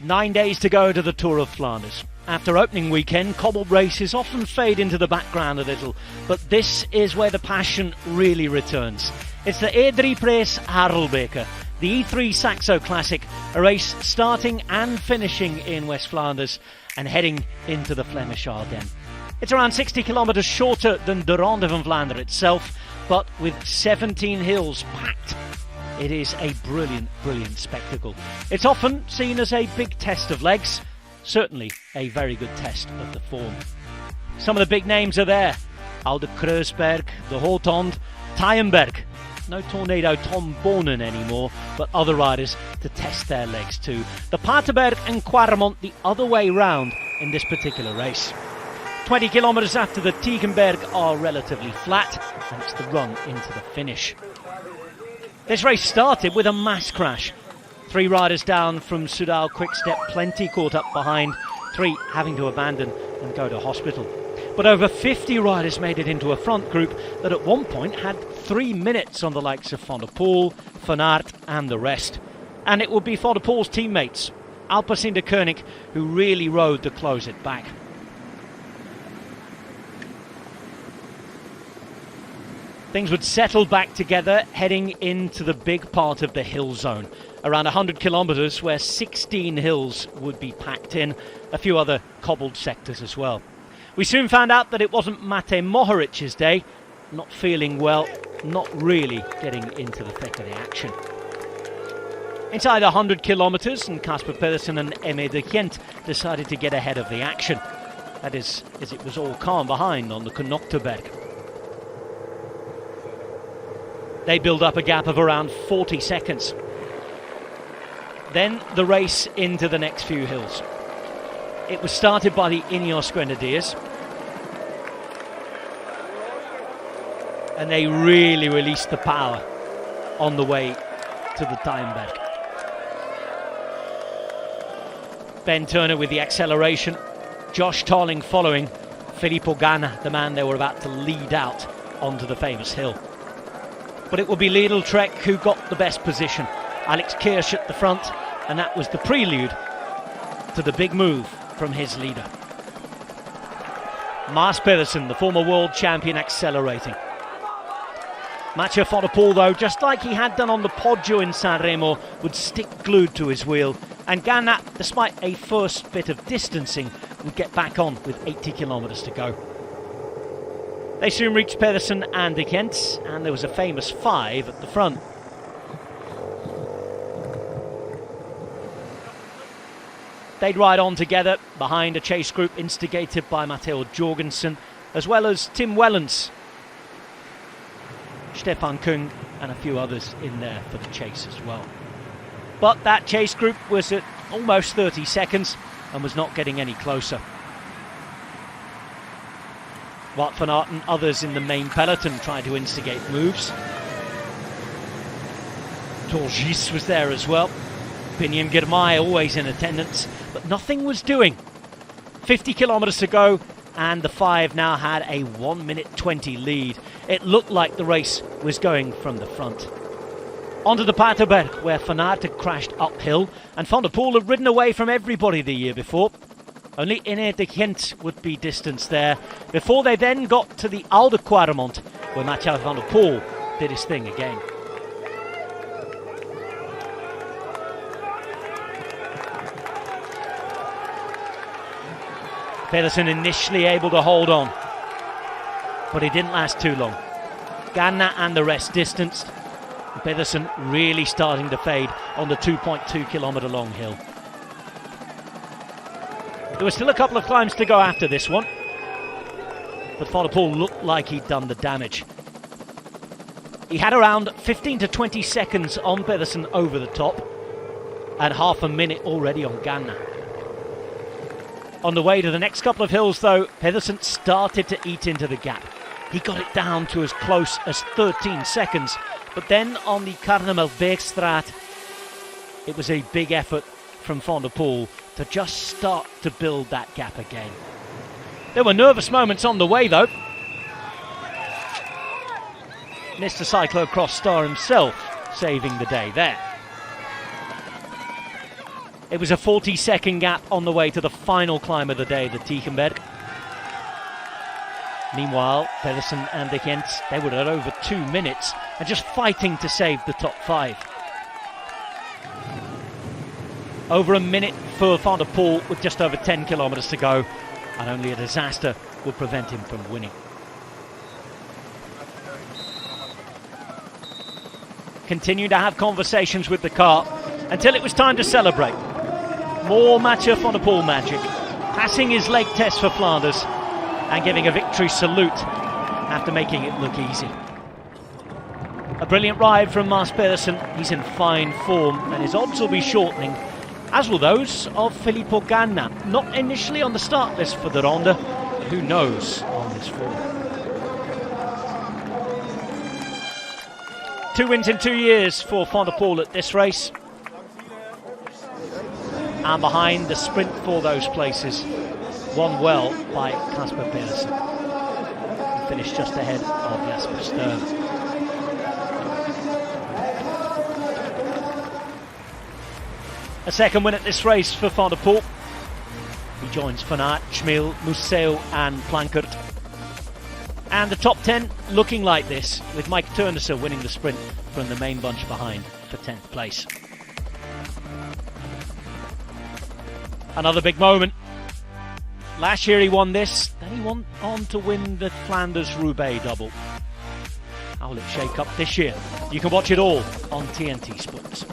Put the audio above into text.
9 days to go to the Tour of Flanders. After opening weekend, cobbled races often fade into the background a little, but this is where the passion really returns. It's the E3 Harelbeke, the E3 Saxo Classic, a race starting and finishing in West Flanders and heading into the Flemish Ardennes. It's around 60 kilometres shorter than the Ronde van Vlaanderen itself, but with 17 hills packed. It is a brilliant, brilliant spectacle. It's often seen as a big test of legs, certainly a very good test of the form. Some of the big names are there. Oude Kruisberg, the Hortond, Tyenberg. No Tornado Tom Bonen anymore, but other riders to test their legs too. The Paterberg and Quaremont the other way round in this particular race. 20 kilometres after the Tegenberg are relatively flat, and it's the run into the finish. This race started with a mass crash. 3 riders down from Soudal-QuickStep, plenty caught up behind, 3 having to abandon and go to hospital. But over 50 riders made it into a front group that at one point had 3 minutes on the likes of Van der Poel, Van Aert and the rest. And it would be Van der Poel's teammates, Alpecin de Koenig, who really rode to close it back. Things would settle back together heading into the big part of the hill zone. Around 100 kilometres where 16 hills would be packed in, a few other cobbled sectors as well. We soon found out that it wasn't Mate Moharic's day. Not feeling well, not really getting into the thick of the action. Inside 100 kilometres, and Casper Pedersen and Aimé de Gent decided to get ahead of the action. That is, as it was all calm behind on the Knokterberg. They build up a gap of around 40 seconds. Then the race into the next few hills. It was started by the Ineos Grenadiers. And they really released the power on the way to the Tyenberg. Ben Turner with the acceleration. Josh Tarling following. Filippo Ganna, the man they were about to lead out onto the famous hill. But it will be Lidl Trek who got the best position. Alex Kirsch at the front, and that was the prelude to the big move from his leader. Mads Pedersen, the former world champion, accelerating. Mathieu van der Poel, though, just like he had done on the Poggio in Sanremo, would stick glued to his wheel. And Ganna, despite a first bit of distancing, would get back on with 80 kilometres to go. They soon reached Pedersen and de Gent, and there was a famous 5 at the front. They'd ride on together behind a chase group instigated by Matteo Jorgensen, as well as Tim Wellens, Stefan Kung and a few others in there for the chase as well. But that chase group was at almost 30 seconds and was not getting any closer. Wout van Aert and others in the main peloton tried to instigate moves. Torgis was there as well. Biniam Girmay always in attendance, but nothing was doing. 50 kilometres to go, and the 5 now had a 1 minute 20 lead. It looked like the race was going from the front. Onto the Paterberg, where Van Aert had crashed uphill, and Van der Poel had ridden away from everybody the year before. Only Aimé de Gent would be distanced there, before they then got to the Oude Quaremont, where Mathieu van der Poel did his thing again. Pedersen initially able to hold on, but it didn't last too long. Ganna and the rest distanced, and Pedersen really starting to fade on the 2.2 kilometre long hill. There were still a couple of climbs to go after this one, but Van der Poel looked like he'd done the damage. He had around 15 to 20 seconds on Pedersen over the top, and half a minute already on Ganna. On the way to the next couple of hills, though, Pedersen started to eat into the gap. He got it down to as close as 13 seconds, but then on the Karnemelbergstraat, it was a big effort from Van der Poel to just start to build that gap again. There were nervous moments on the way, though. Mr. Cyclocross star himself saving the day there. It was a 40-second gap on the way to the final climb of the day, the Tiefenberg. Meanwhile, Pedersen and De Gent, they were at over 2 minutes and just fighting to save the top 5. Over a minute for Van der Poel with just over 10 kilometres to go, and only a disaster would prevent him from winning. Continued to have conversations with the car until it was time to celebrate. More Mathieu van der Poel magic, passing his leg test for Flanders and giving a victory salute after making it look easy. A brilliant ride from Mads Pedersen. He's in fine form and his odds will be shortening, as will those of Filippo Ganna. Not initially on the start list for the Ronde, but who knows on this form. 2 wins in 2 years for Van der Poel at this race. And behind, the sprint for those places, won well by Kasper Pedersen. He finished just ahead of Jasper Stuyven. A second win at this race for Van der Poel. He joins Van Aert, Schmil, Museo and Plankert. And the top 10 looking like this, with Mike Teunissen winning the sprint from the main bunch behind for 10th place. Another big moment. Last year he won this, then he went on to win the Flanders-Roubaix double. How will it shake up this year? You can watch it all on TNT Sports.